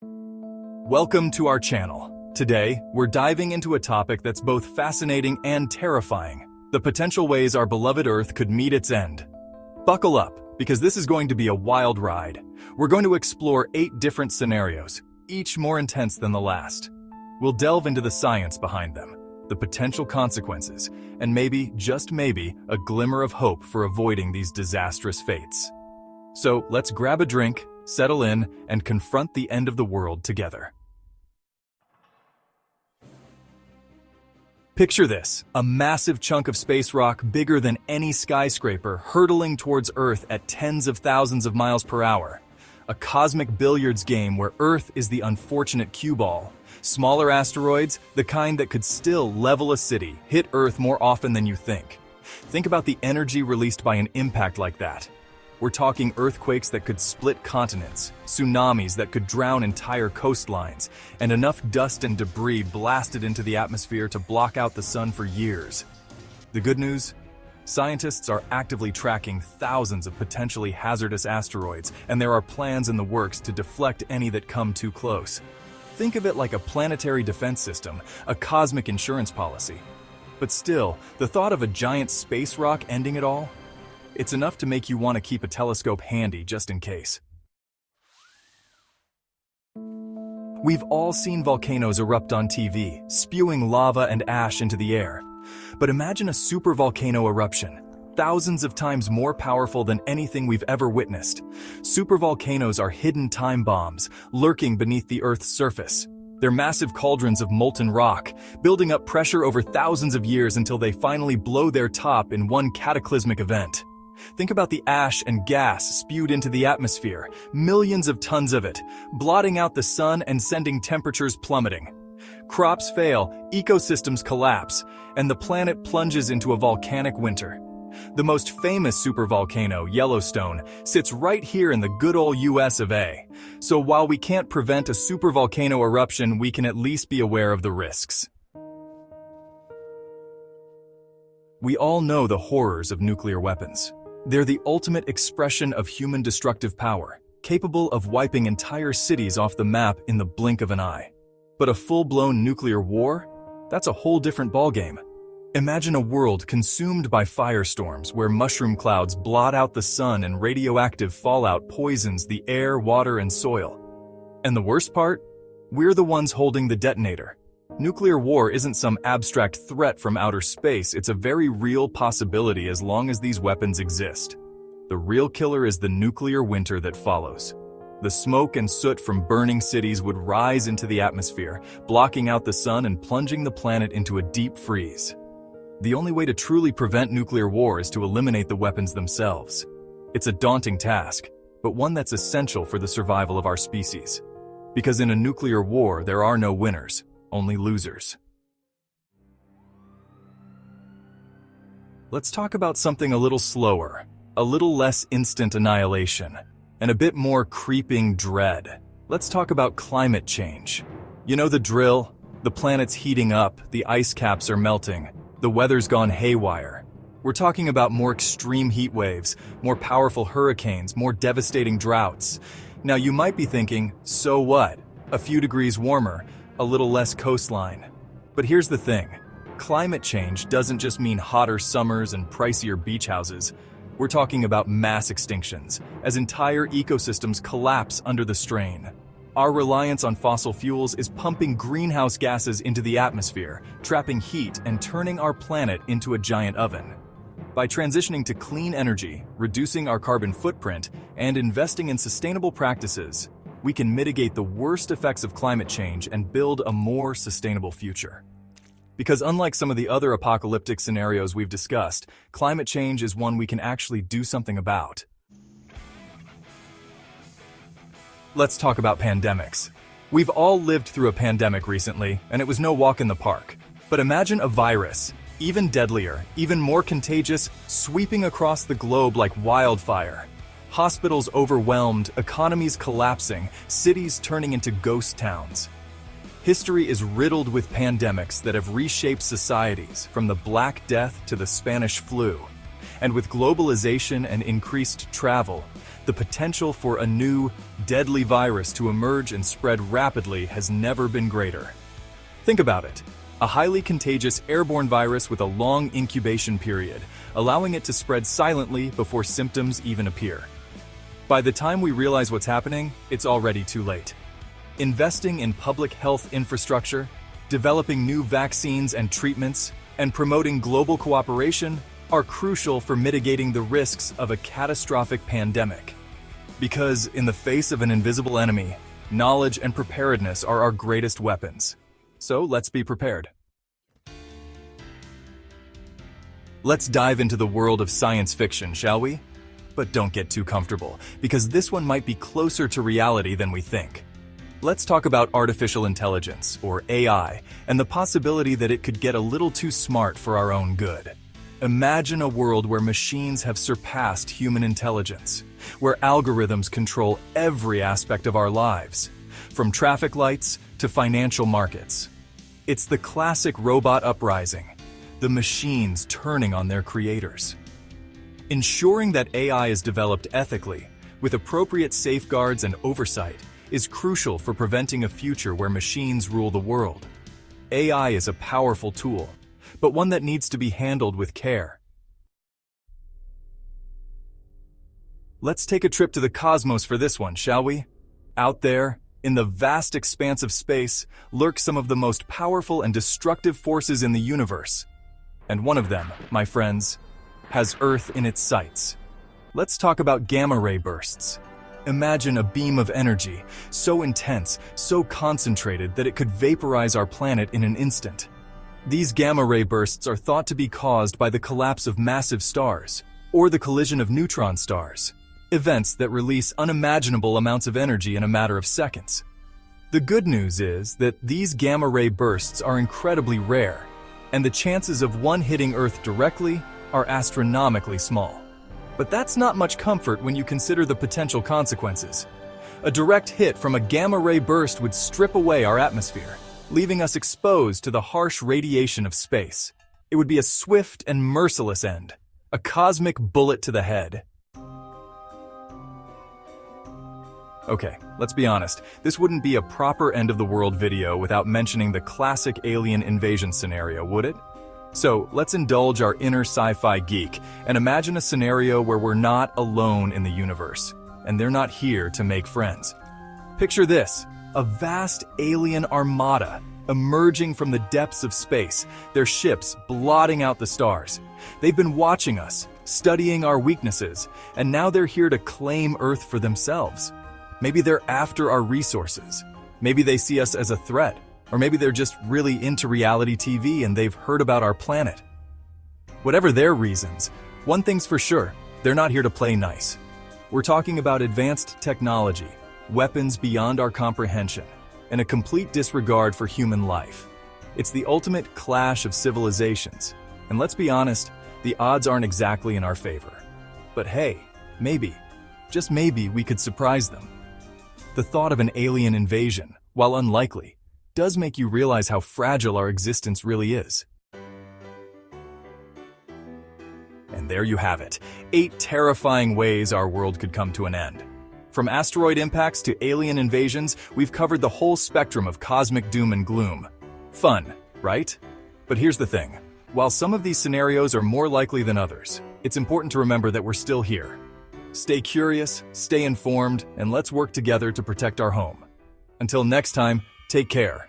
Welcome to our channel. Today, we're diving into a topic that's both fascinating and terrifying: the potential ways our beloved Earth could meet its end. Buckle up, because this is going to be a wild ride. We're going to explore 8 different scenarios, each more intense than the last. We'll delve into the science behind them, the potential consequences, and maybe, just maybe, a glimmer of hope for avoiding these disastrous fates. So let's grab a drink, settle in, and confront the end of the world together. Picture this: a massive chunk of space rock bigger than any skyscraper hurtling towards Earth at tens of thousands of miles per hour. A cosmic billiards game where Earth is the unfortunate cue ball. Smaller asteroids, the kind that could still level a city, hit Earth more often than you think. Think about the energy released by an impact like that. We're talking earthquakes that could split continents, tsunamis that could drown entire coastlines, and enough dust and debris blasted into the atmosphere to block out the sun for years. The good news? Scientists are actively tracking thousands of potentially hazardous asteroids, and there are plans in the works to deflect any that come too close. Think of it like a planetary defense system, a cosmic insurance policy. But still, the thought of a giant space rock ending it all? It's enough to make you want to keep a telescope handy just in case. We've all seen volcanoes erupt on TV, spewing lava and ash into the air. But imagine a supervolcano eruption, thousands of times more powerful than anything we've ever witnessed. Supervolcanoes are hidden time bombs, lurking beneath the Earth's surface. They're massive cauldrons of molten rock, building up pressure over thousands of years until they finally blow their top in one cataclysmic event. Think about the ash and gas spewed into the atmosphere, millions of tons of it, blotting out the sun and sending temperatures plummeting. Crops fail, ecosystems collapse, and the planet plunges into a volcanic winter. The most famous supervolcano, Yellowstone, sits right here in the good old US of A. So while we can't prevent a supervolcano eruption, we can at least be aware of the risks. We all know the horrors of nuclear weapons. They're the ultimate expression of human destructive power, capable of wiping entire cities off the map in the blink of an eye. But a full-blown nuclear war? That's a whole different ballgame. Imagine a world consumed by firestorms where mushroom clouds blot out the sun and radioactive fallout poisons the air, water, and soil. And the worst part? We're the ones holding the detonator. Nuclear war isn't some abstract threat from outer space, it's a very real possibility as long as these weapons exist. The real killer is the nuclear winter that follows. The smoke and soot from burning cities would rise into the atmosphere, blocking out the sun and plunging the planet into a deep freeze. The only way to truly prevent nuclear war is to eliminate the weapons themselves. It's a daunting task, but one that's essential for the survival of our species. Because in a nuclear war, there are no winners, only losers. Let's talk about something a little slower, a little less instant annihilation, and a bit more creeping dread. Let's talk about climate change. You know the drill? The planet's heating up, the ice caps are melting, the weather's gone haywire. We're talking about more extreme heat waves, more powerful hurricanes, more devastating droughts. Now you might be thinking, so what? A few degrees warmer, a little less coastline. But here's the thing. Climate change doesn't just mean hotter summers and pricier beach houses. We're talking about mass extinctions, as entire ecosystems collapse under the strain. Our reliance on fossil fuels is pumping greenhouse gases into the atmosphere, trapping heat and turning our planet into a giant oven. By transitioning to clean energy, reducing our carbon footprint, and investing in sustainable practices, we can mitigate the worst effects of climate change and build a more sustainable future. Because unlike some of the other apocalyptic scenarios we've discussed, climate change is one we can actually do something about. Let's talk about pandemics. We've all lived through a pandemic recently, and it was no walk in the park. But imagine a virus, even deadlier, even more contagious, sweeping across the globe like wildfire. Hospitals overwhelmed, economies collapsing, cities turning into ghost towns. History is riddled with pandemics that have reshaped societies, from the Black Death to the Spanish flu. And with globalization and increased travel, the potential for a new, deadly virus to emerge and spread rapidly has never been greater. Think about it. A highly contagious airborne virus with a long incubation period, allowing it to spread silently before symptoms even appear. By the time we realize what's happening, it's already too late. Investing in public health infrastructure, developing new vaccines and treatments, and promoting global cooperation are crucial for mitigating the risks of a catastrophic pandemic. Because in the face of an invisible enemy, knowledge and preparedness are our greatest weapons. So let's be prepared. Let's dive into the world of science fiction, shall we? But don't get too comfortable, because this one might be closer to reality than we think. Let's talk about artificial intelligence, or AI, and the possibility that it could get a little too smart for our own good. Imagine a world where machines have surpassed human intelligence, where algorithms control every aspect of our lives, from traffic lights to financial markets. It's the classic robot uprising, the machines turning on their creators. Ensuring that AI is developed ethically, with appropriate safeguards and oversight, is crucial for preventing a future where machines rule the world. AI is a powerful tool, but one that needs to be handled with care. Let's take a trip to the cosmos for this one, shall we? Out there, in the vast expanse of space, lurk some of the most powerful and destructive forces in the universe. And one of them, my friends, has Earth in its sights. Let's talk about gamma-ray bursts. Imagine a beam of energy, so intense, so concentrated that it could vaporize our planet in an instant. These gamma-ray bursts are thought to be caused by the collapse of massive stars, or the collision of neutron stars, events that release unimaginable amounts of energy in a matter of seconds. The good news is that these gamma-ray bursts are incredibly rare, and the chances of one hitting Earth directly are astronomically small. But that's not much comfort when you consider the potential consequences. A direct hit from a gamma-ray burst would strip away our atmosphere, leaving us exposed to the harsh radiation of space. It would be a swift and merciless end, a cosmic bullet to the head. Okay, let's be honest, this wouldn't be a proper end-of-the-world video without mentioning the classic alien invasion scenario, would it? So let's indulge our inner sci-fi geek and imagine a scenario where we're not alone in the universe, and they're not here to make friends. Picture this, a vast alien armada emerging from the depths of space, their ships blotting out the stars. They've been watching us, studying our weaknesses, and now they're here to claim Earth for themselves. Maybe they're after our resources. Maybe they see us as a threat. Or maybe they're just really into reality TV and they've heard about our planet. Whatever their reasons, one thing's for sure, they're not here to play nice. We're talking about advanced technology, weapons beyond our comprehension, and a complete disregard for human life. It's the ultimate clash of civilizations. And let's be honest, the odds aren't exactly in our favor. But hey, maybe, just maybe we could surprise them. The thought of an alien invasion, while unlikely, does make you realize how fragile our existence really is. And there you have it, 8 terrifying ways our world could come to an end. From asteroid impacts to alien invasions, we've covered the whole spectrum of cosmic doom and gloom. Fun, right? But here's the thing. While some of these scenarios are more likely than others, it's important to remember that we're still here. Stay curious, stay informed, and let's work together to protect our home. Until next time, take care.